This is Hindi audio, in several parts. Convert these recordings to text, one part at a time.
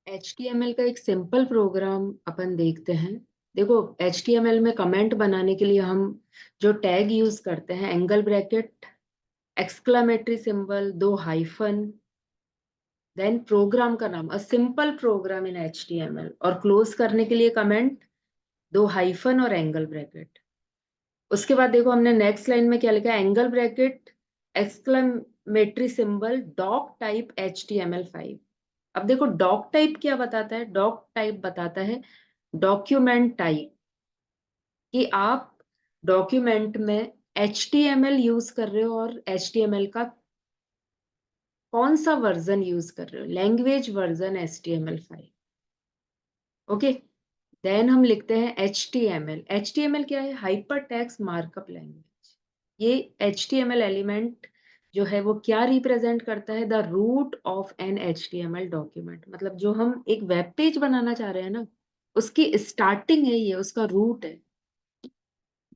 HTML का एक सिंपल प्रोग्राम अपन देखते हैं। देखो, HTML में कमेंट बनाने के लिए हम जो टैग यूज करते हैं, angle bracket, exclamatory symbol, 2 hyphen, then program का नाम, a simple program in HTML, और क्लोज करने के लिए कमेंट, 2 हाइफन और एंगल ब्रैकेट। उसके बाद देखो हमने नेक्स्ट लाइन में क्या लिखा है, angle bracket, exclamatory symbol, doctype HTML5। अब देखो डॉक टाइप क्या बताता है, डॉक टाइप बताता है डॉक्यूमेंट टाइप, कि आप डॉक्यूमेंट में HTML यूज कर रहे हो और HTML का कौन सा वर्जन यूज कर रहे हो, language version HTML5। Okay, then हम लिखते हैं HTML। HTML क्या है, हाइपर टेक्स्ट मार्कअप लैंग्वेज। ये HTML एलिमेंट जो है वो क्या रिप्रेजेंट करता है, the root of an HTML document. मतलब जो हम एक वेब पेज बनाना चाह रहे हैं ना, उसकी स्टार्टिंग है ये, उसका रूट है।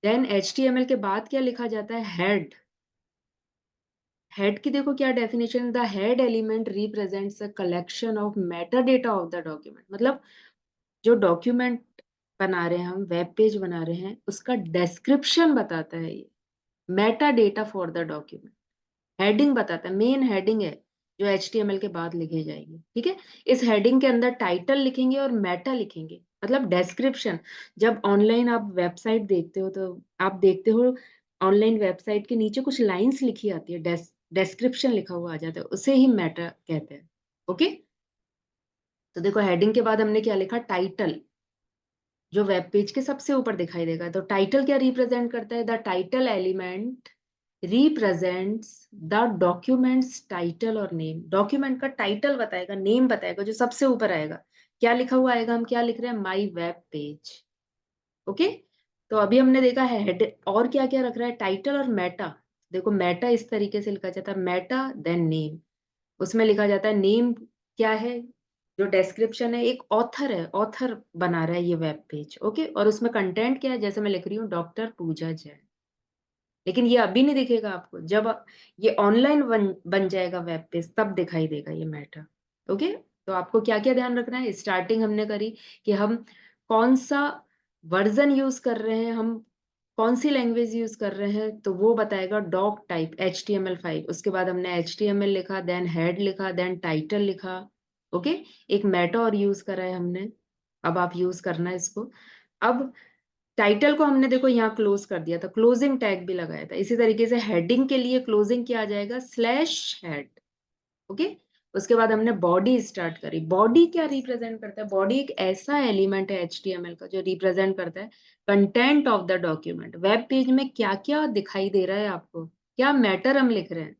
देन HTML के बाद क्या लिखा जाता है, हेड। हेड की देखो क्या definition, the head element represents a collection of Meta data of the document. मतलब जो डॉक्यूमेंट बना रहे हैं हम, वेब पेज बना रहे हैं, उसका डिस्क्रिप्शन बताता है ये, Meta data for the document. Heading बताता है, मेन हेडिंग है जो HTML के बाद लिखी जाएगी। ठीक है, इस हेडिंग के अंदर टाइटल लिखेंगे और मेटा लिखेंगे, मतलब डिस्क्रिप्शन। जब ऑनलाइन आप वेबसाइट देखते हो तो आप देखते हो ऑनलाइन वेबसाइट के नीचे कुछ लाइंस लिखी आती है, डिस्क्रिप्शन लिखा हुआ आ जाता है, उसे ही मेटा कहते हैं। ओके, तो देखो हेडिंग के बाद हमने क्या लिखा, टाइटल, जो वेब पेज के सबसे ऊपर दिखाई देगा। तो टाइटल क्या रिप्रेजेंट करता है, the title element represents the documents title और नेम। डॉक्यूमेंट का टाइटल बताएगा, नेम बताएगा, जो सबसे ऊपर आएगा। क्या लिखा हुआ आएगा, हम क्या लिख रहे हैं, माई वेब पेज। ओके, तो अभी हमने देखा है हेड, और क्या क्या रख रहा है, टाइटल और मेटा। देखो मेटा इस तरीके से लिखा जाता है, मेटा देन नेम। उसमें लिखा जाता है नेम क्या है, जो डिस्क्रिप्शन है, एक ऑथर है, ऑथर बना रहा है ये वेब पेज। ओके, और उसमें कंटेंट क्या है, जैसे मैं लिख रही हूँ, डॉक्टर पूजा जैन। लेकिन ये अभी नहीं दिखेगा आपको, जब ये ऑनलाइन बन जाएगा वेब पेज, तब दिखाई देगा ये मैटर। ओके, तो आपको क्या क्या ध्यान रखना है, स्टार्टिंग हमने करी कि हम कौन सा वर्जन यूज कर रहे हैं, हम कौन सी लैंग्वेज यूज कर रहे हैं, तो वो बताएगा डॉक टाइप HTML5। उसके बाद हमने HTML लिखा, देन हेड लिखा, देन टाइटल लिखा। ओके, एक मेटा और यूज करा है हमने, अब आप यूज करना है इसको। अब टाइटल को हमने देखो यहाँ क्लोज कर दिया था, क्लोजिंग टैग भी लगाया था। इसी तरीके से हेडिंग के लिए क्लोजिंग क्या आ जाएगा, स्लैश हेड। ओके, उसके बाद हमने बॉडी स्टार्ट करी। बॉडी क्या रिप्रेजेंट करता है, बॉडी एक ऐसा एलिमेंट है HTML का जो रिप्रेजेंट करता है content of the document. Web page में क्या क्या दिखाई दे रहा है आपको, क्या मैटर हम लिख रहे हैं,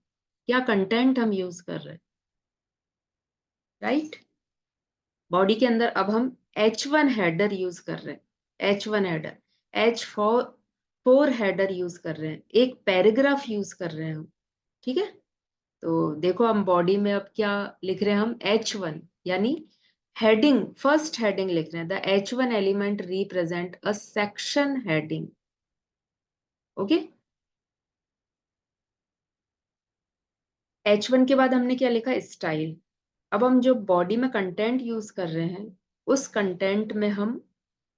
क्या कंटेंट हम यूज कर रहे हैं, राइट। बॉडी के अंदर अब हम H1 हेडर यूज कर रहे हैं, H1 header, H4 header use कर रहे हैं, एक पैराग्राफ यूज कर रहे हैं हम। ठीक है, तो देखो हम बॉडी में अब क्या लिख रहे हैं, हम H1 यानी हेडिंग, फर्स्ट हेडिंग लिख रहे हैं, the H1 element represent a section heading. Okay, H1 के बाद हमने क्या लिखा, स्टाइल। अब हम जो बॉडी में कंटेंट यूज कर रहे हैं, उस कंटेंट में हम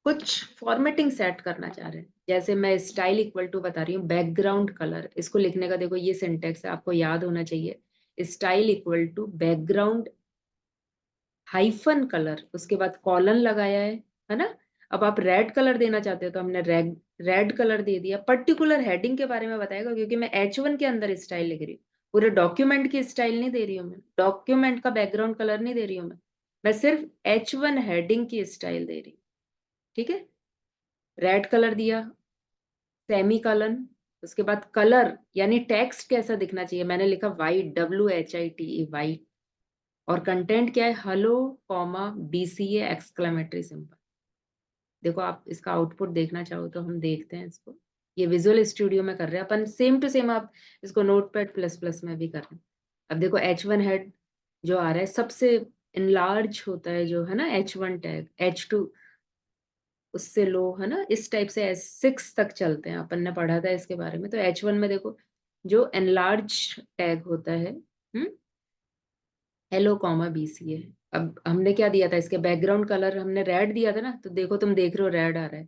कुछ फॉर्मेटिंग सेट करना चाह रहे हैं। जैसे मैं स्टाइल इक्वल टू बता रही हूँ बैकग्राउंड कलर, इसको लिखने का देखो ये सिंटेक्स है, आपको याद होना चाहिए। Style equal to background hyphen colour, उसके बाद कॉलन लगाया है ना। अब आप रेड कलर देना चाहते हो तो हमने रेड रेड कलर दे दिया। पर्टिकुलर हेडिंग के बारे में बताएगा, क्योंकि मैं H1 के अंदर स्टाइल लिख रही हूँ, पूरे डॉक्यूमेंट की स्टाइल नहीं दे रही हूँ मैं, डॉक्यूमेंट का बैकग्राउंड कलर नहीं दे रही हूँ मैं सिर्फ H1 हेडिंग की स्टाइल दे रही हूँ। ठीक है, रेड कलर दिया, सेमी कॉलन, उसके बाद कलर यानी टेक्स्ट कैसा दिखना चाहिए, मैंने लिखा वाइट, WHITE वाइट। और कंटेंट क्या है, hello comma BCA exclamatory symbol. देखो आप इसका आउटपुट देखना चाहो तो हम देखते हैं इसको, ये विजुअल स्टूडियो में कर रहे हैं अपन, सेम टू सेम आप इसको Notepad++ में भी कर रहे हैं। अब देखो H1 हेड जो आ रहा है सबसे इनलार्ज होता है जो है ना, H1 टैग, H2 उससे लो है ना, इस टाइप से S6 तक चलते हैं, अपन ने पढ़ा था इसके बारे में। तो H1 में देखो जो एनलार्ज टैग होता है, हेलो कॉमा BCA। अब हमने क्या दिया था, इसके बैकग्राउंड कलर हमने रेड दिया था ना, तो देखो तुम देख रहे हो रेड आ रहा है,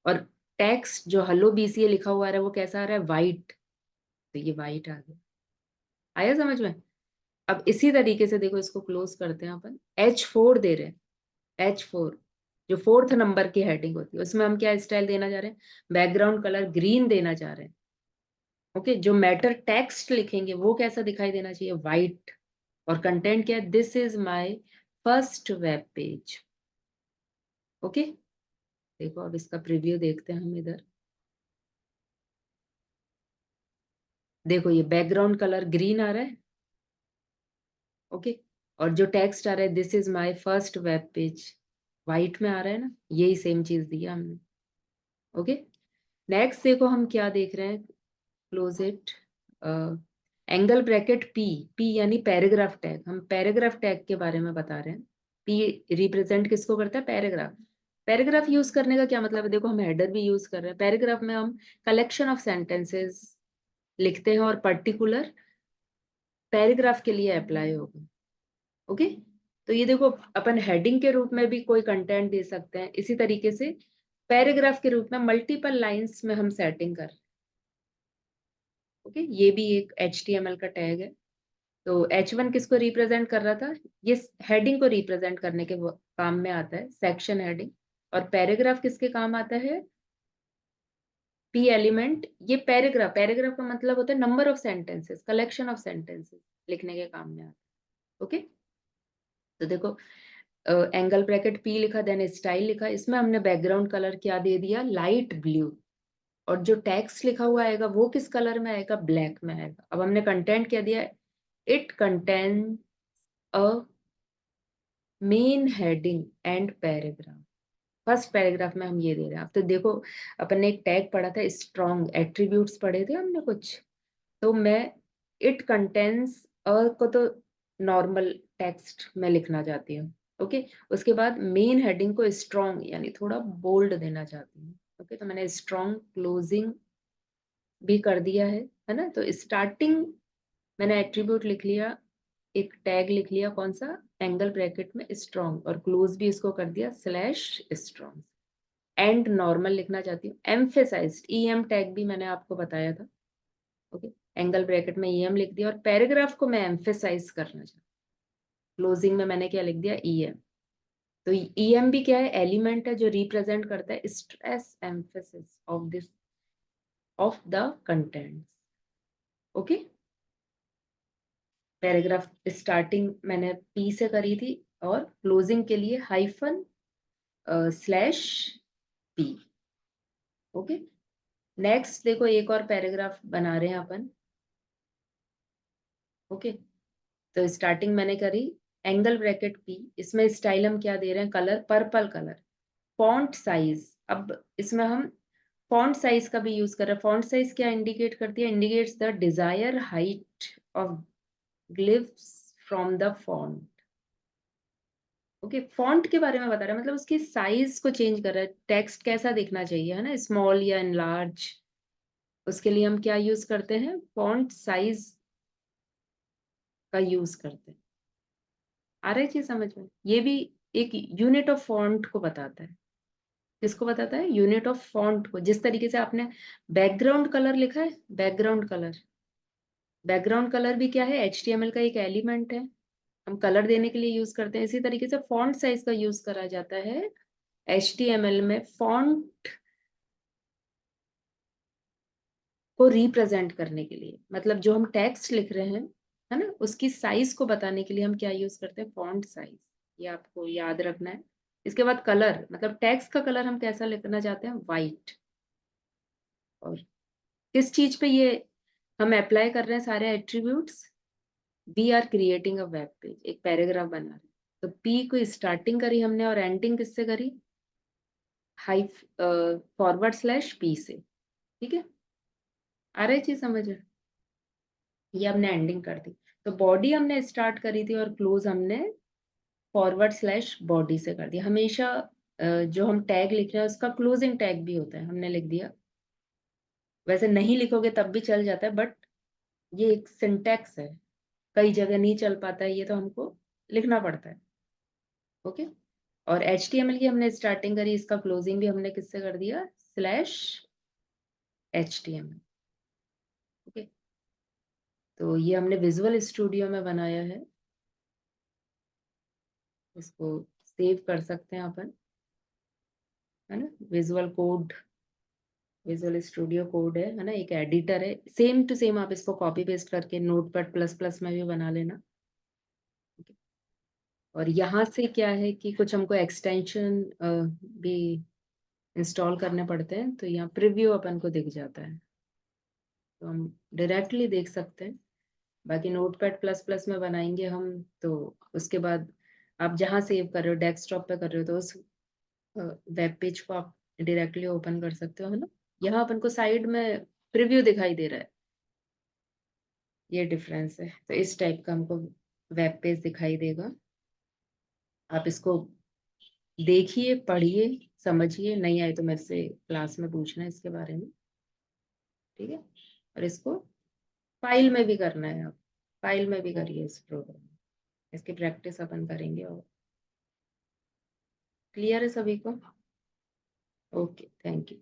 और टेक्स्ट जो हेलो BCA लिखा हुआ आ रहा है वो कैसा आ रहा है, वाइट। तो ये वाइट आ गया, आया समझ में। अब इसी तरीके से देखो, इसको क्लोज करते हैं अपन, H4 दे रहे हैं, H4 जो 4th नंबर की हेडिंग होती है, उसमें हम क्या स्टाइल देना चाह रहे हैं, बैकग्राउंड कलर ग्रीन देना चाह रहे हैं। ओके, जो मैटर टेक्स्ट लिखेंगे वो कैसा दिखाई देना चाहिए, वाइट। और कंटेंट क्या है, this is my first web page. Okay, देखो अब इसका प्रीव्यू देखते हैं हम इधर। देखो ये बैकग्राउंड कलर ग्रीन आ रहा है। ओके, और जो टेक्स्ट आ रहा है, this is my first web page, white में आ रहा है ना, यही सेम चीज दिया हमने। ओके, नेक्स्ट देखो हम क्या देख रहे हैं, close it, angle bracket P, P यानी पैराग्राफ टैग। हम पैराग्राफ टैग के बारे में बता रहे हैं। पी रिप्रेजेंट किसको करता है, पैराग्राफ। पैराग्राफ यूज करने का क्या मतलब है, देखो हम हेडर भी यूज कर रहे हैं, पैराग्राफ में हम कलेक्शन ऑफ सेंटेंसेस लिखते हैं और पर्टिकुलर पैराग्राफ के लिए अप्लाई होगा। ओके, तो ये देखो अपन हेडिंग के रूप में भी कोई कंटेंट दे सकते हैं, इसी तरीके से पैराग्राफ के रूप में मल्टीपल लाइंस में हम सेटिंग कर। ओके, ये भी एक HTML का टैग है। तो H1 किसको रिप्रेजेंट कर रहा था, ये हेडिंग को रिप्रेजेंट करने के काम में आता है, सेक्शन हेडिंग। और पैराग्राफ किसके काम आता है, P एलिमेंट, ये पैराग्राफ, पैराग्राफ का मतलब होता है number of sentences, collection of sentences लिखने के काम में आता है। ओके, तो देखो एंगल ब्रैकेट P लिखा, देन स्टाइल लिखा, इसमें हमने बैकग्राउंड कलर क्या दे दिया, लाइट ब्लू। और जो टेक्स्ट लिखा हुआ आएगा वो किस कलर में आएगा, ब्लैक में आएगा। अब हमने कंटेंट क्या दिया, it contain a main heading and paragraph. First paragraph में हम ये दे रहे हैं। अब तो देखो अपन ने एक टैग पढ़ा था, स्ट्रॉन्ग एट्रीब्यूट्स पढ़े थे हमने कुछ, तो मैं इट कंटेंस अ को तो नॉर्मल टेक्स्ट में लिखना चाहती हूँ। ओके, उसके बाद मेन हेडिंग को स्ट्रॉन्ग यानी थोड़ा बोल्ड देना चाहती हूँ। ओके, तो मैंने स्ट्रॉन्ग क्लोजिंग भी कर दिया है ना। तो स्टार्टिंग मैंने एट्रीब्यूट लिख लिया, एक टैग लिख लिया, कौन सा, एंगल ब्रैकेट में स्ट्रॉन्ग, और क्लोज भी इसको कर दिया स्लैश स्ट्रॉन्ग। एंड नॉर्मल लिखना चाहती हूँ, एम्फेसाइज्ड, EM टैग भी मैंने आपको बताया था। ओके, एंगल ब्रैकेट में EM लिख दिया, और पैराग्राफ को मैं एम्फेसाइज करना चाहती हूँ, क्लोजिंग में मैंने क्या लिख दिया, EM। तो EM भी क्या है, एलिमेंट है जो रिप्रेजेंट करता है stress emphasis of this, of the content. Okay, paragraph starting मैंने P से करी थी, और क्लोजिंग के लिए hyphen slash P। Okay, next देखो एक और पैराग्राफ बना रहे हैं अपन। ओके, तो स्टार्टिंग मैंने करी एंगल ब्रैकेट P, इसमें स्टाइल हम क्या दे रहे हैं, colour purple colour. Font size, अब इसमें हम फॉन्ट साइज का भी यूज कर रहे हैं। फॉन्ट साइज क्या इंडिकेट करती है, indicates the desire height of glyphs from the font. Okay, font के बारे में बता रहा है, मतलब उसकी साइज को चेंज कर रहा है, टेक्स्ट कैसा दिखना चाहिए, है ना, स्मॉल या एनलार्ज। उसके लिए हम क्या यूज करते हैं, फॉन्ट साइज का यूज करते हैं। आ रही चीज समझ में, ये भी एक यूनिट ऑफ फॉन्ट को बताता है। किसको बताता है, यूनिट ऑफ फॉन्ट को। जिस तरीके से आपने बैकग्राउंड कलर लिखा है, बैकग्राउंड कलर, बैकग्राउंड कलर भी क्या है, HTML का एक एलिमेंट है, हम कलर देने के लिए यूज करते हैं। इसी तरीके से फॉन्ट साइज का यूज करा जाता है HTML में, फॉन्ट को रिप्रेजेंट करने के लिए। मतलब जो हम टेक्स्ट लिख रहे हैं, है ना, उसकी साइज को बताने के लिए हम क्या यूज करते हैं, फॉन्ट साइज। ये आपको याद रखना है। इसके बाद कलर, मतलब टेक्स्ट का कलर हम कैसा लिखना चाहते हैं, वाइट। और किस चीज पे ये हम अप्लाई कर रहे हैं सारे attributes, we are creating a web page, एक पैराग्राफ बना रहे हैं। तो P को स्टार्टिंग करी हमने, और एंडिंग किससे करी, हाई फॉरवर्ड स्लैश P से। ठीक है, आ रही चीज समझ में, ये हमने एंडिंग कर दी। तो बॉडी हमने स्टार्ट करी थी, और क्लोज हमने फॉरवर्ड स्लैश बॉडी से कर दिया। हमेशा जो हम टैग लिख रहे हैं उसका क्लोजिंग टैग भी होता है, हमने लिख दिया। वैसे नहीं लिखोगे तब भी चल जाता है, बट ये एक सिंटैक्स है, कई जगह नहीं चल पाता है ये, तो हमको लिखना पड़ता है। ओके, और HTML की हमने स्टार्टिंग करी, इसका क्लोजिंग भी हमने किससे कर दिया, /HTML। ओके, तो ये हमने विजुअल स्टूडियो में बनाया है, इसको सेव कर सकते हैं अपन, है ना। Visual code, visual studio code है ना, एक एडिटर है, सेम टू सेम आप इसको कॉपी पेस्ट करके नोटपैड प्लस प्लस में भी बना लेना। और यहाँ से क्या है कि कुछ हमको एक्सटेंशन भी इंस्टॉल करने पड़ते हैं, तो यहाँ प्रीव्यू अपन को दिख जाता है, तो हम डायरेक्टली देख सकते हैं। बाकी नोटपैड प्लस प्लस में बनाएंगे हम, तो उसके बाद आप जहाँ सेव कर रहे हो, डेस्कटॉप पे कर रहे हो, तो उस वेब पेज को आप डायरेक्टली ओपन कर सकते हो, है ना। यहाँ अपन को साइड में प्रीव्यू दिखाई दे रहा है, ये डिफरेंस है। तो इस टाइप का हमको वेब पेज दिखाई देगा। आप इसको देखिए, पढ़िए, समझिए, नहीं आए तो मेरे से क्लास में पूछना इसके बारे में, ठीक है। और इसको फाइल में भी करना है, आप फाइल में भी करिए इस प्रोग्राम, इसकी प्रैक्टिस अपन करेंगे। और क्लियर है सभी को? Okay, thank you.